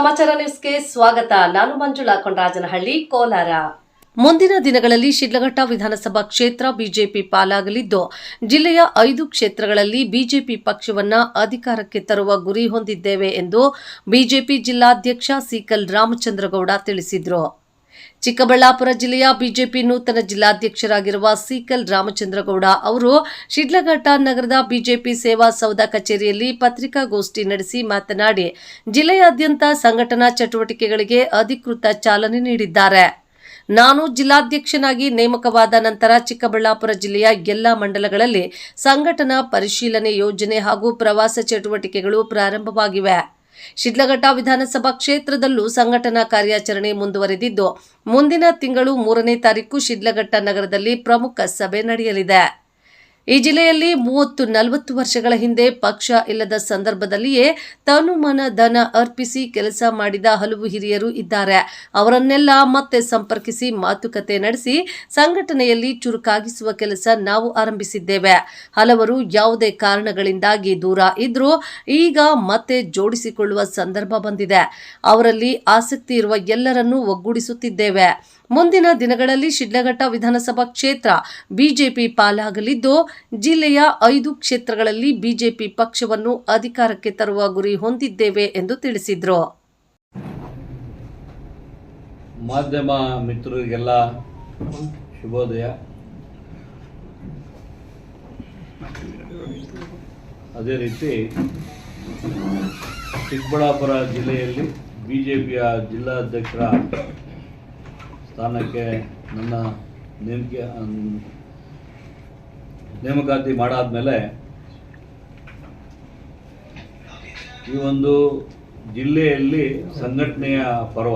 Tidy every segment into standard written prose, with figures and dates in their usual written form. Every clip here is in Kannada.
ಸಮಾಚಾರ ನ್ಯೂಸ್ಗೆ ಸ್ವಾಗತ. ನಾನು ಮಂಜುಳಾ ಕೊಂಡರಾಜನಹಳ್ಳಿ, ಕೋಲಾರ. ಮುಂದಿನ ದಿನಗಳಲ್ಲಿ ಶಿಡ್ಲಘಟ್ಟ ವಿಧಾನಸಭಾ ಕ್ಷೇತ್ರ ಬಿಜೆಪಿ ಪಾಲಾಗಲಿದ್ದು, ಜಿಲ್ಲೆಯ 5 ಕ್ಷೇತ್ರಗಳಲ್ಲಿ ಬಿಜೆಪಿ ಪಕ್ಷವನ್ನ ಅಧಿಕಾರಕ್ಕೆ ತರುವ ಗುರಿ ಹೊಂದಿದ್ದೇವೆ ಎಂದು ಬಿಜೆಪಿ ಜಿಲ್ಲಾಧ್ಯಕ್ಷ ಸಿಕಲ್ ರಾಮಚಂದ್ರಗೌಡ ತಿಳಿಸಿದರು. ಚಿಕ್ಕಬಳ್ಳಾಪುರ ಜಿಲ್ಲೆಯ ಬಿಜೆಪಿ ನೂತನ ಜಿಲ್ಲಾಧ್ಯಕ್ಷರಾಗಿರುವ ಸಿಕಲ್ ರಾಮಚಂದ್ರಗೌಡ ಅವರು ಶಿಡ್ಲಘಟ್ಟ ನಗರದ ಬಿಜೆಪಿ ಸೇವಾ ಸೌಧ ಕಚೇರಿಯಲ್ಲಿ ಪತ್ರಿಕಾಗೋಷ್ಠಿ ನಡೆಸಿ ಮಾತನಾಡಿ, ಜಿಲ್ಲೆಯಾದ್ಯಂತ ಸಂಘಟನಾ ಚಟುವಟಿಕೆಗಳಿಗೆ ಅಧಿಕೃತ ಚಾಲನೆ ನೀಡಿದ್ದಾರೆ. ನಾನು ಜಿಲ್ಲಾಧ್ಯಕ್ಷನಾಗಿ ನೇಮಕವಾದ ನಂತರ ಚಿಕ್ಕಬಳ್ಳಾಪುರ ಜಿಲ್ಲೆಯ ಎಲ್ಲಾ ಮಂಡಲಗಳಲ್ಲಿ ಸಂಘಟನಾ ಪರಿಶೀಲನೆ ಯೋಜನೆ ಹಾಗೂ ಪ್ರವಾಸ ಚಟುವಟಿಕೆಗಳು ಪ್ರಾರಂಭವಾಗಿವೆ. ಶಿಡ್ಲಘಟ್ಟ ವಿಧಾನಸಭಾ ಕ್ಷೇತ್ರದಲ್ಲೂ ಸಂಘಟನಾ ಕಾರ್ಯಾಚರಣೆ ಮುಂದುವರೆದಿದ್ದು, ಮುಂದಿನ ತಿಂಗಳು 3ನೇ ತಾರೀಕು ಶಿಡ್ಲಘಟ್ಟ ನಗರದಲ್ಲಿ ಪ್ರಮುಖ ಸಭೆ ನಡೆಯಲಿದೆ. ಈ ಜಿಲ್ಲೆಯಲ್ಲಿ 30-40 ವರ್ಷಗಳ ಹಿಂದೆ ಪಕ್ಷ ಇಲ್ಲದ ಸಂದರ್ಭದಲ್ಲಿಯೇ ತನು ಮನ ಧನ ಅರ್ಪಿಸಿ ಕೆಲಸ ಮಾಡಿದ ಹಲವು ಹಿರಿಯರು ಇದ್ದಾರೆ. ಅವರನ್ನೆಲ್ಲ ಮತ್ತೆ ಸಂಪರ್ಕಿಸಿ ಮಾತುಕತೆ ನಡೆಸಿ ಸಂಘಟನೆಯಲ್ಲಿ ಚುರುಕಾಗಿಸುವ ಕೆಲಸ ನಾವು ಆರಂಭಿಸಿದ್ದೇವೆ. ಹಲವರು ಯಾವುದೇ ಕಾರಣಗಳಿಂದಾಗಿ ದೂರ ಇದ್ರೂ ಈಗ ಮತ್ತೆ ಜೋಡಿಸಿಕೊಳ್ಳುವ ಸಂದರ್ಭ ಬಂದಿದೆ. ಅವರಲ್ಲಿ ಆಸಕ್ತಿ ಇರುವ ಎಲ್ಲರನ್ನೂ ಒಗ್ಗೂಡಿಸುತ್ತಿದ್ದೇವೆ. ಮುಂದಿನ ದಿನಗಳಲ್ಲಿ ಶಿಡ್ಲಘಟ್ಟ ವಿಧಾನಸಭಾ ಕ್ಷೇತ್ರ ಬಿಜೆಪಿ ಪಾಲಾಗಲಿದ್ದು, ಜಿಲ್ಲೆಯ 5 ಕ್ಷೇತ್ರಗಳಲ್ಲಿ ಬಿಜೆಪಿ ಪಕ್ಷವನ್ನು ಅಧಿಕಾರಕ್ಕೆ ತರುವ ಗುರಿ ಹೊಂದಿದ್ದೇವೆ ಎಂದು ತಿಳಿಸಿದರು. ಮಾಧ್ಯಮ ಮಿತ್ರರಿಗೆಲ್ಲ ಶುಭೋದಯ. ಅದೇ ರೀತಿ ಚಿಕ್ಕಬಳ್ಳಾಪುರ ಜಿಲ್ಲೆಯಲ್ಲಿ ಬಿಜೆಪಿಯ ಜಿಲ್ಲಾಧ್ಯಕ್ಷರ ಸ್ಥಾನಕ್ಕೆ ನನ್ನ ನೇಮಕಾತಿ ಮಾಡಾದ್ಮೇಲೆ ಈ ಒಂದು ಜಿಲ್ಲೆಯಲ್ಲಿ ಸಂಘಟನೆಯ ಪರ್ವ,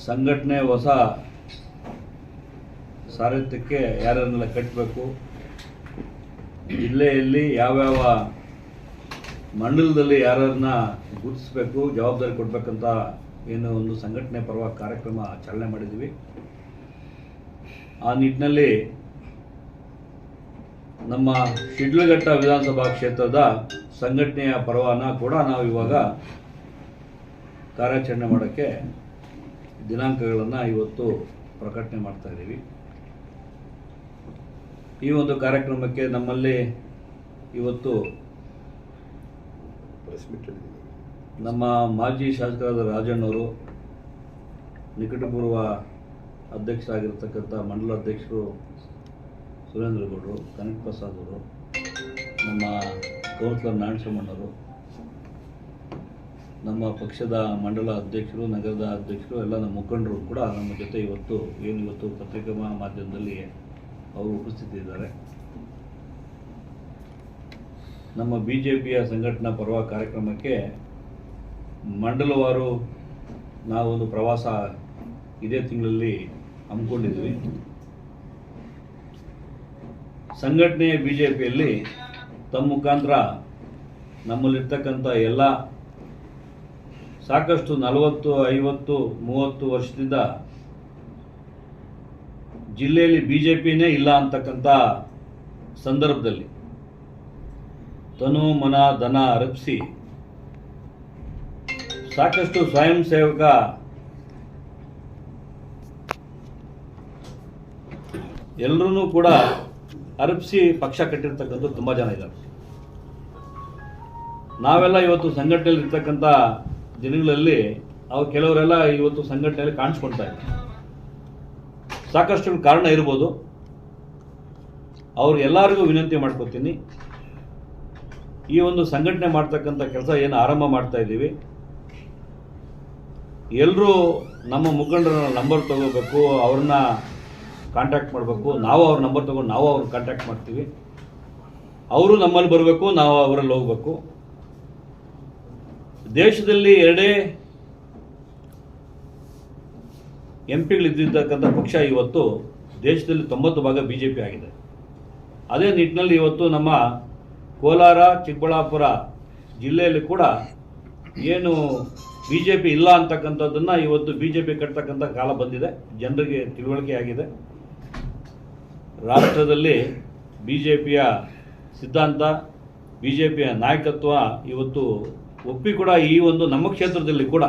ಸಂಘಟನೆ ಹೊಸ ಸಾರಥ್ಯಕ್ಕೆ ಯಾರನ್ನೆಲ್ಲ ಕಟ್ಟಬೇಕು, ಜಿಲ್ಲೆಯಲ್ಲಿ ಯಾವ್ಯಾವ ಮಂಡಲದಲ್ಲಿ ಯಾರನ್ನ ಗುರುತಿಸಬೇಕು, ಜವಾಬ್ದಾರಿ ಕೊಡಬೇಕಂತ ಏನು ಒಂದು ಸಂಘಟನೆ ಪರ್ವ ಕಾರ್ಯಕ್ರಮ ಚಾಲನೆ ಮಾಡಿದ್ದೀವಿ. ಆ ನಿಟ್ಟಿನಲ್ಲಿ ನಮ್ಮ ಶಿಡ್ಲಘಟ್ಟ ವಿಧಾನಸಭಾ ಕ್ಷೇತ್ರದ ಸಂಘಟನೆಯ ಪರ್ವನ ಕೂಡ ನಾವು ಇವಾಗ ಕಾರ್ಯಾಚರಣೆ ಮಾಡೋಕ್ಕೆ ದಿನಾಂಕಗಳನ್ನು ಇವತ್ತು ಪ್ರಕಟಣೆ ಮಾಡ್ತಾ ಇದ್ದೀವಿ. ಈ ಒಂದು ಕಾರ್ಯಕ್ರಮಕ್ಕೆ ನಮ್ಮಲ್ಲಿ ಇವತ್ತು ನಮ್ಮ ಮಾಜಿ ಶಾಸಕರಾದ ರಾಜಣ್ಣವರು, ನಿಕಟಪೂರ್ವ ಅಧ್ಯಕ್ಷರಾಗಿರ್ತಕ್ಕಂಥ ಮಂಡಲ ಅಧ್ಯಕ್ಷರು ಸುರೇಂದ್ರ ಗೌಡರು, ಕನಕ ಪ್ರಸಾದ್ ಅವರು, ನಮ್ಮ ಕೌನ್ಸಿಲರ್ ನಾರಾಯಣಸ್ವಾಮಣ್ಣವರು, ನಮ್ಮ ಪಕ್ಷದ ಮಂಡಲ ಅಧ್ಯಕ್ಷರು, ನಗರದ ಅಧ್ಯಕ್ಷರು, ಎಲ್ಲ ನಮ್ಮ ಮುಖಂಡರು ಕೂಡ ನಮ್ಮ ಜೊತೆ ಇವತ್ತು ಪತ್ರಿಕಾ ಮಾಧ್ಯಮದಲ್ಲಿ ಅವರು ಉಪಸ್ಥಿತಿ ಇದ್ದಾರೆ. ನಮ್ಮ ಬಿಜೆಪಿಯ ಸಂಘಟನಾ ಪರ್ವ ಕಾರ್ಯಕ್ರಮಕ್ಕೆ ಮಂಡಲವಾರು ನಾವೊಂದು ಪ್ರವಾಸ ಇದೇ ತಿಂಗಳಲ್ಲಿ ಹಮ್ಮಿಕೊಂಡಿದ್ವಿ. ಸಂಘಟನೆ ಬಿಜೆಪಿಯಲ್ಲಿ ತಮ್ಮ ಮುಖಾಂತರ ನಮ್ಮಲ್ಲಿರ್ತಕ್ಕಂಥ ಎಲ್ಲ ಸಾಕಷ್ಟು 40, 50, 30 ವರ್ಷದಿಂದ ಜಿಲ್ಲೆಯಲ್ಲಿ ಬಿಜೆಪಿನೇ ಇಲ್ಲ ಅಂತಕ್ಕಂಥ ಸಂದರ್ಭದಲ್ಲಿ ತನು ಮನ ಧನ ಅರ್ಪಿಸಿ ಸಾಕಷ್ಟು ಸ್ವಯಂ ಸೇವಕ ಎಲ್ಲರೂ ಕೂಡ ಅರ್ಪಿಸಿ ಪಕ್ಷ ಕಟ್ಟಿರ್ತಕ್ಕಂಥ ತುಂಬ ಜನ ಇದ್ದಾರೆ. ನಾವೆಲ್ಲ ಇವತ್ತು ಸಂಘಟನೆಯಲ್ಲಿ ಇರ್ತಕ್ಕಂಥ ದಿನಗಳಲ್ಲಿ ಕೆಲವರೆಲ್ಲ ಇವತ್ತು ಸಂಘಟನೆಯಲ್ಲಿ ಕಾಣಿಸ್ಕೊಳ್ತಾ ಇದ್ದಾರೆ. ಸಾಕಷ್ಟು ಕಾರಣ ಇರ್ಬೋದು. ಅವ್ರಿಗೆಲ್ಲರಿಗೂ ವಿನಂತಿ ಮಾಡ್ಕೊತೀನಿ, ಈ ಒಂದು ಸಂಘಟನೆ ಮಾಡ್ತಕ್ಕಂಥ ಕೆಲಸ ಏನು ಆರಂಭ ಮಾಡ್ತಾ ಇದ್ದೀವಿ, ಎಲ್ಲರೂ ನಮ್ಮ ಮುಖಂಡರ ನಂಬರ್ ತಗೋಬೇಕು, ಅವ್ರನ್ನ ಕಾಂಟ್ಯಾಕ್ಟ್ ಮಾಡಬೇಕು. ನಾವು ಅವ್ರ ನಂಬರ್ ತಗೊಂಡು ನಾವು ಅವ್ರನ್ನ ಕಾಂಟ್ಯಾಕ್ಟ್ ಮಾಡ್ತೀವಿ. ಅವರು ನಮ್ಮಲ್ಲಿ ಬರಬೇಕು, ನಾವು ಅವರಲ್ಲಿ ಹೋಗಬೇಕು. ದೇಶದಲ್ಲಿ 2 ಎಂಪಿಗಳಿದ್ದಿರ್ತಕ್ಕಂಥ ಪಕ್ಷ ಇವತ್ತು ದೇಶದಲ್ಲಿ 90% ಬಿಜೆಪಿ ಆಗಿದೆ. ಅದೇ ನಿಟ್ಟಿನಲ್ಲಿ ಇವತ್ತು ನಮ್ಮ ಕೋಲಾರ, ಚಿಕ್ಕಬಳ್ಳಾಪುರ ಜಿಲ್ಲೆಯಲ್ಲಿ ಕೂಡ ಏನು ಬಿಜೆಪಿ ಇಲ್ಲ ಅಂತಕ್ಕಂಥದ್ದನ್ನು ಇವತ್ತು ಬಿಜೆಪಿ ಕಟ್ತಕ್ಕಂಥ ಕಾಲ ಬಂದಿದೆ. ಜನರಿಗೆ ತಿಳುವಳಿಕೆ ಆಗಿದೆ. ರಾಷ್ಟ್ರದಲ್ಲಿ ಬಿಜೆಪಿಯ ಸಿದ್ಧಾಂತ, ಬಿಜೆಪಿಯ ನಾಯಕತ್ವ ಇವತ್ತು ಒಪ್ಪಿ ಕೂಡ ಈ ಒಂದು ನಮ್ಮ ಕ್ಷೇತ್ರದಲ್ಲಿ ಕೂಡ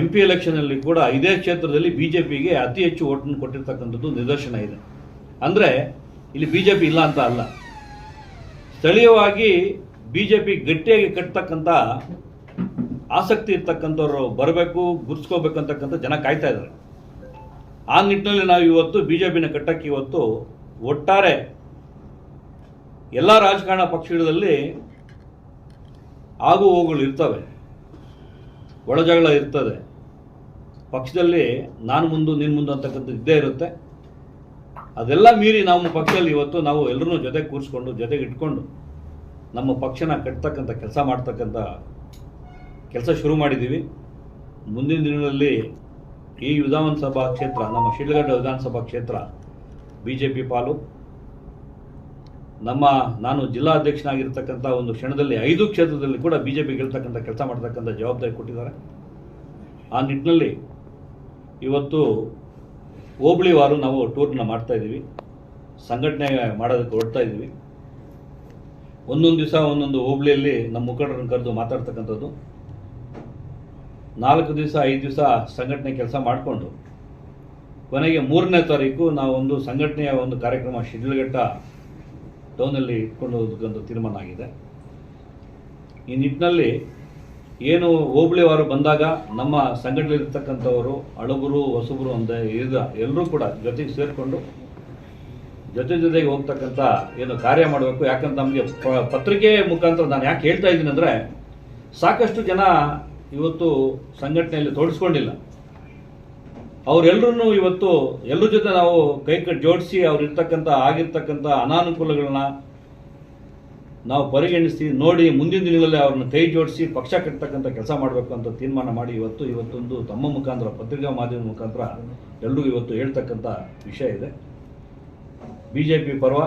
MP ಎಲೆಕ್ಷನಲ್ಲಿ ಕೂಡ ಇದೇ ಕ್ಷೇತ್ರದಲ್ಲಿ BJPಗೆ ಅತಿ ಹೆಚ್ಚು ಓಟನ್ನು ಕೊಟ್ಟಿರ್ತಕ್ಕಂಥದ್ದು ನಿದರ್ಶನ ಇದೆ. ಅಂದರೆ ಇಲ್ಲಿ BJP ಇಲ್ಲ ಅಂತ ಅಲ್ಲ, ಸ್ಥಳೀಯವಾಗಿ BJP ಗಟ್ಟಿಯಾಗಿ ಕಟ್ತಕ್ಕಂಥ ಆಸಕ್ತಿ ಇರ್ತಕ್ಕಂಥವ್ರು ಬರಬೇಕು, ಗುರ್ಸ್ಕೋಬೇಕಂತಕ್ಕಂಥ ಜನ ಕಾಯ್ತಾ ಇದ್ದಾರೆ. ಆ ನಿಟ್ಟಿನಲ್ಲಿ ನಾವು ಇವತ್ತು BJPನ ಕಟ್ಟಕ್ಕೆ ಇವತ್ತು ಒಟ್ಟಾರೆ ಎಲ್ಲ ರಾಜಕಾರಣ ಪಕ್ಷಗಳಲ್ಲಿ ಆಗು ಹೋಗುಗಳು ಇರ್ತವೆ, ಒಳಜಗಳ ಇರ್ತದೆ, ಪಕ್ಷದಲ್ಲಿ ನಾನು ಮುಂದು ನೀನು ಮುಂದೆ ಅಂತಕ್ಕಂಥದ್ದು ಇದ್ದೇ ಇರುತ್ತೆ. ಅದೆಲ್ಲ ಮೀರಿ ನಮ್ಮ ಪಕ್ಷದಲ್ಲಿ ಇವತ್ತು ನಾವು ಎಲ್ಲರೂ ಜೊತೆಗೆ ಕೂರಿಸ್ಕೊಂಡು ಜೊತೆಗೆ ಇಟ್ಕೊಂಡು ನಮ್ಮ ಪಕ್ಷನ ಕಟ್ತಕ್ಕಂಥ ಕೆಲಸ ಮಾಡ್ತಕ್ಕಂಥ ಕೆಲಸ ಶುರು ಮಾಡಿದ್ದೀವಿ. ಮುಂದಿನ ದಿನಗಳಲ್ಲಿ ಈ ವಿಧಾನಸಭಾ ಕ್ಷೇತ್ರ, ನಮ್ಮ ಶಿಡ್ಲಘಟ್ಟ ವಿಧಾನಸಭಾ ಕ್ಷೇತ್ರ BJP ಪಾಲು. ನಾನು ಜಿಲ್ಲಾಧ್ಯಕ್ಷನಾಗಿರ್ತಕ್ಕಂಥ ಒಂದು ಕ್ಷಣದಲ್ಲಿ 5 ಕ್ಷೇತ್ರದಲ್ಲಿ ಕೂಡ BJP ಗೆಲ್ತಕ್ಕಂಥ ಕೆಲಸ ಮಾಡ್ತಕ್ಕಂಥ ಜವಾಬ್ದಾರಿ ಕೊಟ್ಟಿದ್ದಾರೆ. ಆ ನಿಟ್ಟಿನಲ್ಲಿ ಇವತ್ತು ಹೋಬಳಿವಾರು ನಾವು ಟೂರ್ನ ಮಾಡ್ತಾಯಿದ್ದೀವಿ, ಸಂಘಟನೆ ಮಾಡೋದಕ್ಕೆ ಹೊರಡ್ತಾ ಇದ್ದೀವಿ. ಒಂದೊಂದು ದಿವಸ ಒಂದೊಂದು ಹೋಬಳಿಯಲ್ಲಿ ನಮ್ಮ ಮುಖಂಡರನ್ನು ಕರೆದು ಮಾತಾಡ್ತಕ್ಕಂಥದ್ದು, 4 ದಿವಸ 5 ದಿವಸ ಸಂಘಟನೆ ಕೆಲಸ ಮಾಡಿಕೊಂಡು ಕೊನೆಗೆ 3ನೇ ತಾರೀಕು ನಾವೊಂದು ಸಂಘಟನೆಯ ಒಂದು ಕಾರ್ಯಕ್ರಮ ಶಿಡ್ಲಘಟ್ಟ ಟೌನಲ್ಲಿ ಇಟ್ಕೊಂಡು ಹೋಗೋದಕ್ಕಂಥ ತೀರ್ಮಾನ ಆಗಿದೆ. ಈ ನಿಟ್ಟಿನಲ್ಲಿ ಏನು ಹೋಬಳಿವಾರು ಬಂದಾಗ ನಮ್ಮ ಸಂಘಟನೆಯಲ್ಲಿರ್ತಕ್ಕಂಥವರು ಹಳಬರು ಹೊಸಬರು ಅಂತ ಎಲ್ಲರೂ ಕೂಡ ಜೊತೆಗೆ ಸೇರಿಕೊಂಡು ಜೊತೆಗೆ ಹೋಗ್ತಕ್ಕಂಥ ಏನು ಕಾರ್ಯ ಮಾಡಬೇಕು. ಯಾಕಂದ್ರೆ ನಮಗೆ ಪತ್ರಿಕೆ ಮುಖಾಂತರ ನಾನು ಯಾಕೆ ಹೇಳ್ತಾ ಇದ್ದೀನಿ ಅಂದರೆ, ಸಾಕಷ್ಟು ಜನ ಇವತ್ತು ಸಂಘಟನೆಯಲ್ಲಿ ತೊಡಗಿಸ್ಕೊಂಡಿಲ್ಲ. ಅವರೆಲ್ಲರೂ ಇವತ್ತು ಎಲ್ಲರ ಜೊತೆ ನಾವು ಕೈ ಜೋಡಿಸಿ ಆಗಿರ್ತಕ್ಕಂಥ ಅನಾನುಕೂಲಗಳನ್ನ ನಾವು ಪರಿಗಣಿಸಿ ನೋಡಿ ಮುಂದಿನ ದಿನಗಳಲ್ಲಿ ಅವ್ರನ್ನ ಕೈ ಜೋಡಿಸಿ ಪಕ್ಷ ಕಟ್ಟತಕ್ಕಂಥ ಕೆಲಸ ಮಾಡಬೇಕು ಅಂತ ತೀರ್ಮಾನ ಮಾಡಿ ಇವತ್ತೊಂದು ತಮ್ಮ ಮುಖಾಂತರ ಪತ್ರಿಕಾ ಮಾಧ್ಯಮದ ಮುಖಾಂತರ ಎಲ್ಲರಿಗೂ ಇವತ್ತು ಹೇಳ್ತಕ್ಕಂಥ ವಿಷಯ ಇದೆ. BJP ಪರ್ವ,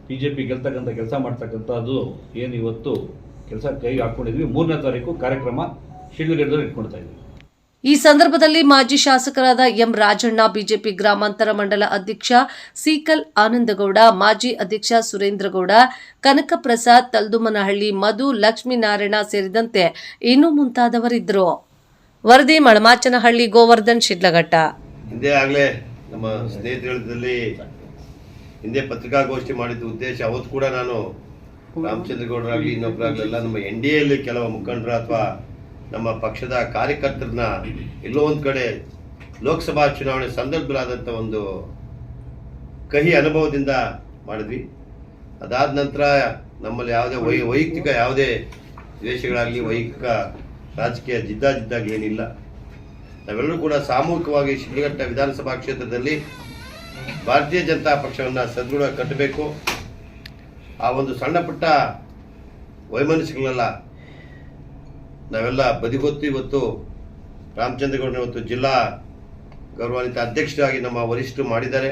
BJP ಗೆಲ್ತಕ್ಕಂಥ ಕೆಲಸ ಮಾಡ್ತಕ್ಕಂಥದ್ದು ಏನು ಇವತ್ತು ಕೆಲಸ ಕೈಗೆ ಹಾಕ್ಕೊಂಡಿದ್ವಿ. 3ನೇ ತಾರೀಕು ಕಾರ್ಯಕ್ರಮ ಶಿಡ್ಲಘಟ್ಟದಲ್ಲಿ ಇಟ್ಕೊಳ್ತಾ ಇದ್ವಿ. ಈ ಸಂದರ್ಭದಲ್ಲಿ ಮಾಜಿ ಶಾಸಕರಾದ ಎಂ ರಾಜಣ್ಣ, ಬಿಜೆಪಿ ಗ್ರಾಮಾಂತರ ಮಂಡಲ ಅಧ್ಯಕ್ಷ ಸೀಕಲ್ ಆನಂದಗೌಡ, ಮಾಜಿ ಅಧ್ಯಕ್ಷ ಸುರೇಂದ್ರಗೌಡ, ಕನಕಪ್ರಸಾದ್, ತಲ್ದುಮನಹಳ್ಳಿ ಮಧು, ಲಕ್ಷ್ಮೀನಾರಾಯಣ ಸೇರಿದಂತೆ ಇನ್ನೂ ಮುಂತಾದವರಿದ್ದರು. ವರದಿ ಮಳಮಾಚನಹಳ್ಳಿ, ಗೋವರ್ಧನ್, ಶಿಡ್ಲಘಟ್ಟ. ಹಿಂದೆ ಆಗಲೇ ನಮ್ಮ ಸ್ನೇಹಿತರಲ್ಲಿ ಹಿಂದೆ ಪತ್ರಿಕಾಗೋಷ್ಠಿ ಮಾಡಿದ ಉದ್ದೇಶ, ಅವತ್ತು ಕೂಡ ನಾನು ರಾಮಚಂದ್ರಗೌಡರಾಗಲಿ ಇನ್ನೊಬ್ಬರಾಗಲಿ ಎಲ್ಲ ನಮ್ಮ NDAಯಲ್ಲಿ ಕೆಲವು ಮುಖಂಡರು ಅಥವಾ ನಮ್ಮ ಪಕ್ಷದ ಕಾರ್ಯಕರ್ತರನ್ನ ಎಲ್ಲೋ ಒಂದು ಕಡೆ ಲೋಕಸಭಾ ಚುನಾವಣೆ ಸಂದರ್ಭದಲ್ಲಾದಂಥ ಒಂದು ಕಹಿ ಅನುಭವದಿಂದ ಮಾಡಿದ್ವಿ. ಅದಾದ ನಂತರ ನಮ್ಮಲ್ಲಿ ಯಾವುದೇ ವೈಯಕ್ತಿಕ ಯಾವುದೇ ದ್ವೇಷಗಳಾಗಲಿ ವೈಯಕ್ತಿಕ ರಾಜಕೀಯ ಜಿದ್ದಾಗಿದ್ದಾಗಲಿ ಏನಿಲ್ಲ. ನಾವೆಲ್ಲರೂ ಕೂಡ ಸಾಮೂಹಿಕವಾಗಿ ಶಿಡ್ಲಘಟ್ಟ ವಿಧಾನಸಭಾ ಕ್ಷೇತ್ರದಲ್ಲಿ ಭಾರತೀಯ ಜನತಾ ಪಕ್ಷವನ್ನು ಸದೃಢ ಕಟ್ಟಬೇಕು. ಆ ಒಂದು ಸಣ್ಣ ಪುಟ್ಟ ವೈಮನಸ್ಸುಗಳನ್ನೆಲ್ಲ ನಾವೆಲ್ಲ ಬದಿಗೊತ್ತು ಇವತ್ತು ರಾಮಚಂದ್ರಗೌಡನ ಇವತ್ತು ಜಿಲ್ಲಾ ಗೌರವಾನ್ವಿತ ಅಧ್ಯಕ್ಷರಾಗಿ ನಮ್ಮ ವರಿಷ್ಠರು ಮಾಡಿದ್ದಾರೆ.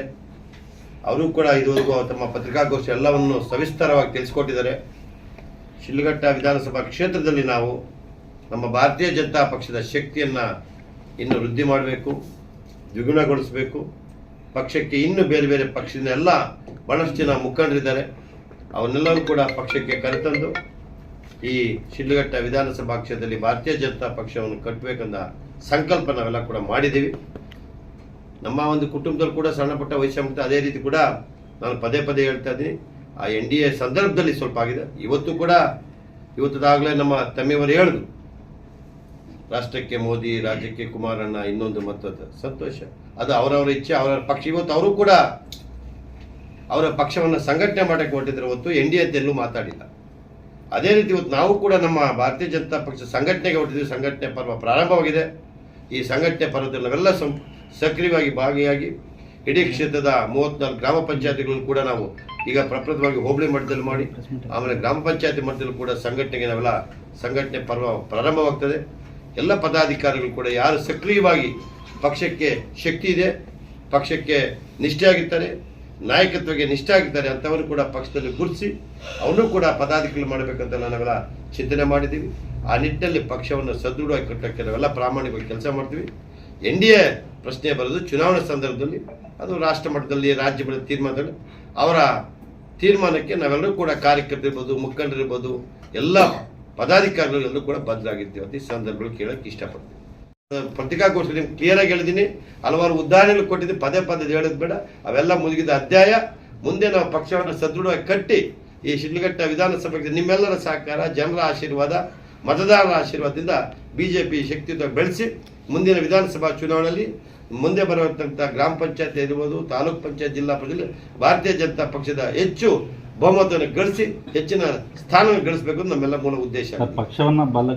ಅವರು ಕೂಡ ಇದುವರೆಗೂ ತಮ್ಮ ಪತ್ರಿಕಾಗೋಷ್ಠಿ ಎಲ್ಲವನ್ನು ಸವಿಸ್ತಾರವಾಗಿ ತಿಳಿಸ್ಕೊಟ್ಟಿದ್ದಾರೆ. ಶಿಡ್ಲಘಟ್ಟ ವಿಧಾನಸಭಾ ಕ್ಷೇತ್ರದಲ್ಲಿ ನಾವು ನಮ್ಮ ಭಾರತೀಯ ಜನತಾ ಪಕ್ಷದ ಶಕ್ತಿಯನ್ನು ಇನ್ನು ವೃದ್ಧಿ ಮಾಡಬೇಕು, ದ್ವಿಗುಣಗೊಳಿಸಬೇಕು. ಪಕ್ಷಕ್ಕೆ ಇನ್ನು ಬೇರೆ ಬೇರೆ ಪಕ್ಷದಿಂದ ಎಲ್ಲ ಬಹಳಷ್ಟು ಜನ ಮುಖಂಡರಿದ್ದಾರೆ, ಅವನ್ನೆಲ್ಲರೂ ಕೂಡ ಪಕ್ಷಕ್ಕೆ ಕರೆತಂದು ಈ ಶಿಡ್ಲಘಟ್ಟ ವಿಧಾನಸಭಾ ಕ್ಷೇತ್ರದಲ್ಲಿ ಭಾರತೀಯ ಜನತಾ ಪಕ್ಷವನ್ನು ಕಟ್ಟಬೇಕಂದ ಸಂಕಲ್ಪ ನಾವೆಲ್ಲ ಕೂಡ ಮಾಡಿದ್ದೀವಿ. ನಮ್ಮ ಒಂದು ಕುಟುಂಬದಲ್ಲಿ ಕೂಡ ಸಣ್ಣ ಪುಟ್ಟ ವೈಷಮ್ಯತೆ ಅದೇ ರೀತಿ ಕೂಡ ನಾನು ಪದೇ ಹೇಳ್ತಾ ಇದ್ದೀನಿ. ಆ NDA ಸಂದರ್ಭದಲ್ಲಿ ಸ್ವಲ್ಪ ಆಗಿದೆ. ಇವತ್ತದಾಗಲೇ ನಮ್ಮ ತಮ್ಮಿಯವರು ಹೇಳಿದ್ರು, ರಾಷ್ಟ್ರಕ್ಕೆ ಮೋದಿ, ರಾಜ್ಯಕ್ಕೆ ಕುಮಾರಣ್ಣ, ಇನ್ನೊಂದು ಮತ್ತೊಂದು ಸಂತೋಷ. ಅದು ಅವರವರ ಇಚ್ಛೆ, ಅವರವರ ಪಕ್ಷ. ಇವತ್ತು ಅವರು ಕೂಡ ಅವರ ಪಕ್ಷವನ್ನು ಸಂಘಟನೆ ಮಾಡಕ್ಕೆ ಹೊರಟಿದ್ರೆ ಹೊತ್ತು NDA ಅಂತ ಎಲ್ಲೂ ಮಾತಾಡಿಲ್ಲ. ಅದೇ ರೀತಿ ಇವತ್ತು ನಾವು ಕೂಡ ನಮ್ಮ ಭಾರತೀಯ ಜನತಾ ಪಕ್ಷ ಸಂಘಟನೆಗೆ ಹೊರಟಿದ್ವಿ. ಸಂಘಟನೆ ಪರ್ವ ಪ್ರಾರಂಭವಾಗಿದೆ. ಈ ಸಂಘಟನೆ ಪರ್ವದಲ್ಲಿ ನಾವೆಲ್ಲ ಸಕ್ರಿಯವಾಗಿ ಭಾಗಿಯಾಗಿ ಇಡೀ ಕ್ಷೇತ್ರದ 34 ಗ್ರಾಮ ಪಂಚಾಯತಿಗಳನ್ನು ಕೂಡ ನಾವು ಈಗ ಪ್ರಪ್ರಥಮವಾಗಿ ಹೋಬಳಿ ಮಟ್ಟದಲ್ಲಿ ಮಾಡಿ, ಆಮೇಲೆ ಗ್ರಾಮ ಪಂಚಾಯತಿ ಮಟ್ಟದಲ್ಲಿ ಕೂಡ ನಾವೆಲ್ಲ ಸಂಘಟನೆ ಪರ್ವ ಪ್ರಾರಂಭವಾಗ್ತದೆ. ಎಲ್ಲ ಪದಾಧಿಕಾರಿಗಳು ಕೂಡ ಯಾರು ಸಕ್ರಿಯವಾಗಿ ಪಕ್ಷಕ್ಕೆ ಶಕ್ತಿ ಇದೆ, ಪಕ್ಷಕ್ಕೆ ನಿಷ್ಠೆಯಾಗಿರ್ತಾರೆ, ನಾಯಕತ್ವಕ್ಕೆ ನಿಷ್ಠೆ ಆಗಿರ್ತಾರೆ ಅಂಥವರು ಕೂಡ ಪಕ್ಷದಲ್ಲಿ ಗುರುತಿಸಿ ಅವನು ಕೂಡ ಪದಾಧಿಕಾರಿ ಮಾಡಬೇಕಂತ ನಾವೆಲ್ಲ ಚಿಂತನೆ ಮಾಡಿದ್ದೀವಿ. ಆ ನಿಟ್ಟಿನಲ್ಲಿ ಪಕ್ಷವನ್ನು ಸದೃಢವಾಗಿ ಕಟ್ಟಕ್ಕೆ ನಾವೆಲ್ಲ ಪ್ರಾಮಾಣಿಕವಾಗಿ ಕೆಲಸ ಮಾಡ್ತೀವಿ. NDA ಪ್ರಶ್ನೆ ಬರೋದು ಚುನಾವಣೆ ಸಂದರ್ಭದಲ್ಲಿ, ಅದು ರಾಷ್ಟ್ರ ಮಟ್ಟದಲ್ಲಿ ರಾಜ್ಯ ಮಟ್ಟದ ತೀರ್ಮಾನದಲ್ಲಿ ಅವರ ತೀರ್ಮಾನಕ್ಕೆ ನಾವೆಲ್ಲರೂ ಕೂಡ ಕಾರ್ಯಕರ್ತರಿರ್ಬೋದು, ಮುಖಂಡರಿರ್ಬೋದು, ಎಲ್ಲ ಪದಾಧಿಕಾರಿಗಳೆಲ್ಲೂ ಕೂಡ ಬದ್ಧರಾಗಿರ್ತೀವಿ ಅಂತ ಈ ಸಂದರ್ಭಗಳು ಕೇಳಕ್ಕೆ ಇಷ್ಟಪಡ್ತೀನಿ. ಪತ್ರಿಕಾಗೋಷ್ಠಿ ನಿಮ್ಗೆ ಕ್ಲಿಯರ್ ಆಗಿ ಹೇಳಿದ್ದೀನಿ, ಹಲವಾರು ಉದಾಹರಣೆಗಳು ಕೊಟ್ಟಿದ್ದೀನಿ, ಪದೇ ಪದೇ ಹೇಳೋದು ಬೇಡ. ಅವೆಲ್ಲ ಮುಗಿದ ಅಧ್ಯಾಯ. ಮುಂದೆ ನಾವು ಪಕ್ಷವನ್ನು ಸದೃಢವಾಗಿ ಕಟ್ಟಿ ಈ ಶಿಡ್ಲಘಟ್ಟ ವಿಧಾನಸಭೆಗೆ ನಿಮ್ಮೆಲ್ಲರ ಸಹಕಾರ, ಜನರ ಆಶೀರ್ವಾದ, ಮತದಾರರ ಆಶೀರ್ವಾದದಿಂದ ಬಿಜೆಪಿ ಶಕ್ತಿಯುತ ಬೆಳೆಸಿ ಮುಂದಿನ ವಿಧಾನಸಭಾ ಚುನಾವಣೆಯಲ್ಲಿ ಮುಂದೆ ಬರುವಂಥ ಗ್ರಾಮ ಪಂಚಾಯತ್ ಇರ್ಬೋದು, ತಾಲೂಕ್ ಪಂಚಾಯತ್, ಜಿಲ್ಲಾ ಪಂಚಾಯತ್ ಭಾರತೀಯ ಜನತಾ ಪಕ್ಷದ ಹೆಚ್ಚು ಬಹುಮತವನ್ನು ಗಳಿಸಿ ಹೆಚ್ಚಿನ ಸ್ಥಾನವನ್ನು ಗಳಿಸಬೇಕು ನಮ್ಮೆಲ್ಲ ಮೂಲ ಉದ್ದೇಶ. ಪಕ್ಷವನ್ನ ಬಲ